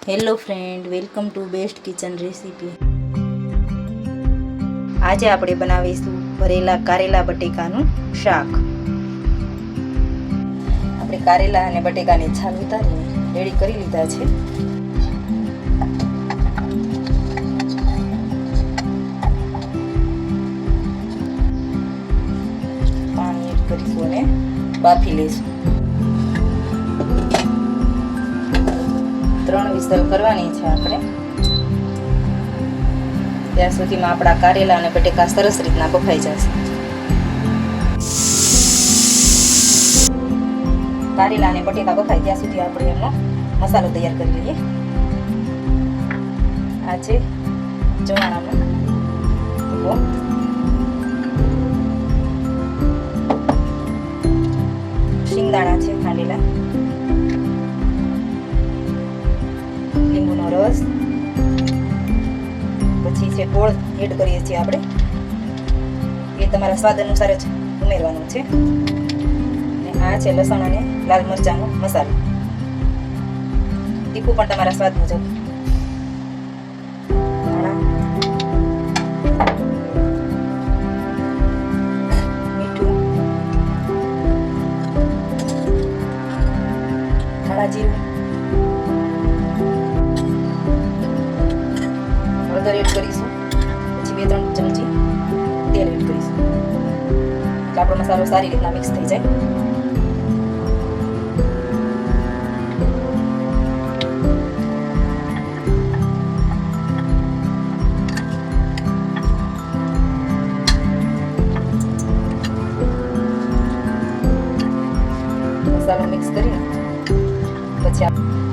Hello friend, welcome to best kitchen recipe. આજે આપણે બનાવીશું ભરેલા કારેલા બટેકાનું શાક. આપણે કારેલા અને બટેકાની છાલ ઉતારીને રેડી કરી લીધા છે. પાણી એડ કરીશું અને બાફી લઈશું. 3 વિસલ કરવાની છે આપણે. ત્યાં સુધીમાં આપણા કારેલા અને બટેકા સરસ રીતના બફાઈ જશે. કારેલા અને બટેકા બફાય ત્યાં સુધી આપણે એમનો મસાલો તૈયાર કરી લઈએ. આ છે ચવાણાનો ભૂકો, શિંગદાણા છે ખાંડેલા, લીંબુનો રસ, પછી છે ગોળ એડ કરીએ છીએ આપણે. એ તમારા સ્વાદ અનુસાર જ ઉમેરવાનું છે. અને આ છે લસણ અને લાલ મરચાંનો મસાલો. તીખું પણ તમારા સ્વાદ મુજબ. મીઠું, ધાણા જીરું, હળદર એડ કરીશું. પછી 2-3 ચમચી તેલ એડ કરીશું એટલે આપણો મસાલો સારી રીતના મિક્સ થઈ જાય. મસાલો મિક્સ કરીને પછી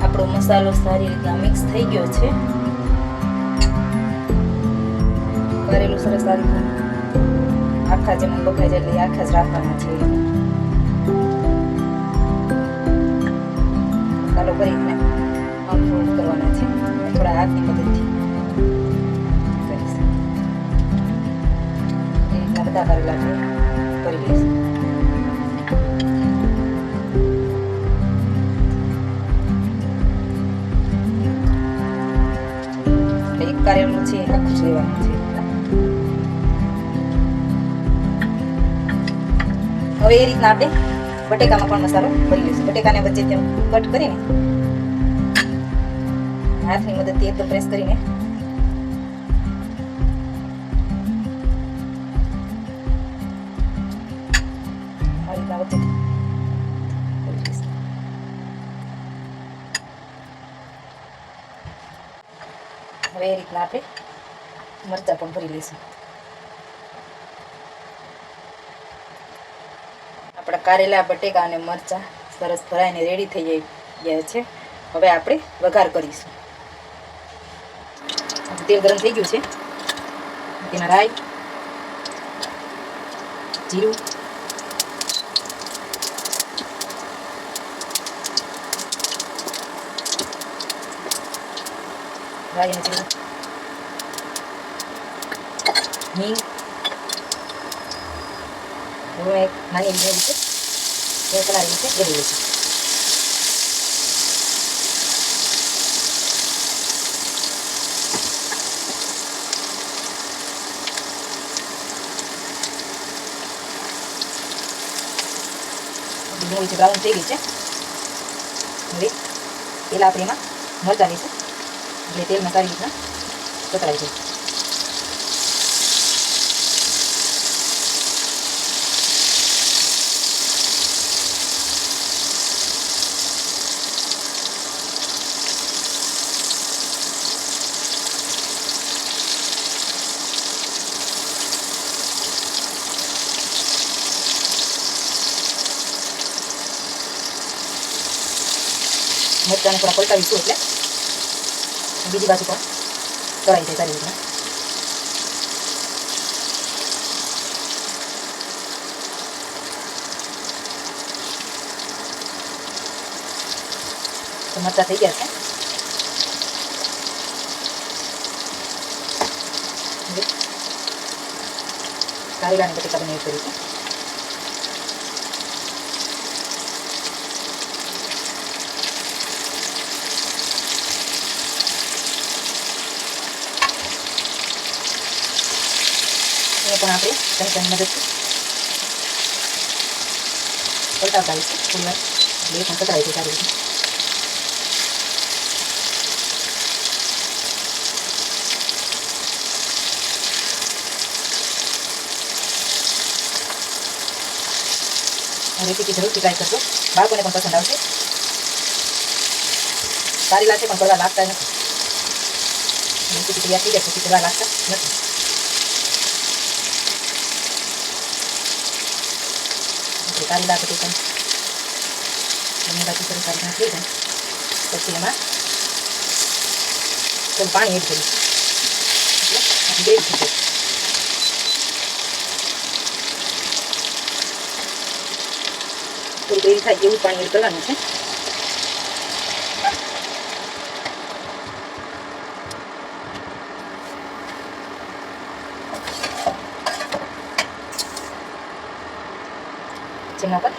આપણો મસાલો સારી રીતના મિક્સ થઈ ગયો છે. કરેલું સરસ આ રીતના આખા જેમ બફાઈ જાય એટલે આખા જ રાખવાના છે. મસાલો કરીને અનફોલ્ડ કરવાના છે. થોડા હાથની મદદથી કરીશું. એ રીતના બધા કરેલા છે કરી લઈશું. એક કારેલું છે આખું જ લેવાનું છે. હવે એ રીતના આપણે બટેકામાં પણ મસાલો ભરી લઈશું. બટેકાને વચ્ચે તેમ કટ કરીને હાથની મદદથી એકદમ પ્રેસ કરીને આ રીતના વચ્ચે ભરી લઈશું. હવે એ રીતના આપણે મરચાં પણ ભરી લઈશું. આપણા કારેલા બટેકા અને મરચાં સરસ ભરાઈને રેડી થઈ ગયા છે. હવે આપણે વઘાર કરીશું. તેલ ગરમ થઈ ગયું છે. તેમાં રાઈ, જીરું, રાઈ અને જીરું, હિંગ, એક નાની લીમડી છે એ ચલાવી છે એ લઈએ છીએ. લીમડી છે બ્રાઉન થઈ ગઈ છે. હવે તેલ આપણે એમાં મરચાં લઈશું એટલે તેલમાં સારી રીતના પકડાઈ જાય. મરચાંને થોડા પલટાવીશું એટલે બીજી બાજુ પણ તળાઈ જાય સારી રીતના. તો મરચાં થઈ ગયા છે. કારેલા અને બટેકા બંને એડ કરીશું. એને પણ આપણે ચમચાની મદદથી પલટાવતા આવીશું થોડી વાર, એટલે એ પણ સતરાય છે સારી રીતે. રેસીપી જરૂરથી ટ્રાય કરજો, બાળકોને પણ પસંદ આવશે. સારી લાગશે પણ કરવા લાગતા નથી. રેસીપી તૈયાર થઈ જાય પછી કરવા લાગતા નથી. સારી લાગે પણ બંને બાજુ સરસ સારી રીતે થઈ જાય પછી એમાં થોડું પાણી એડ કરીશું એટલે ગ્રેવી થઈ જાય. થોડું ગ્રેવી થાય એવું પાણી એડ કરવાનું છે. જેના પર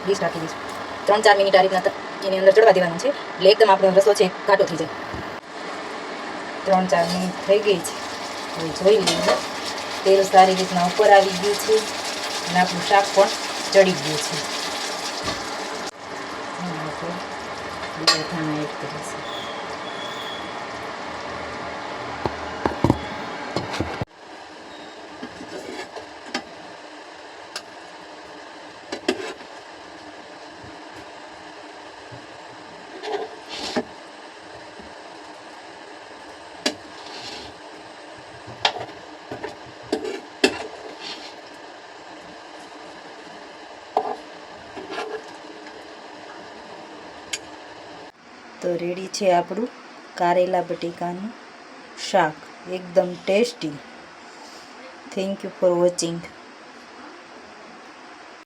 ડીશ રાખી દઈશું. 3-4 મિનિટ આ રીતના એની અંદર ચડવા દેવાનું છે એટલે એકદમ આપણો રસો છે ઘાટો થઈ જાય. 3-4 મિનિટ થઈ ગઈ છે. હવે જોઈ લઈએ, તેલ સારી રીતના ઉપર આવી ગયું છે અને આપણું શાક પણ ચડી ગયું છે. લીલા ધાણા એડ કરીશું. તો રેડી છે આપણું કારેલા બટેકાનું શાક, એકદમ tasty. Thank you for watching.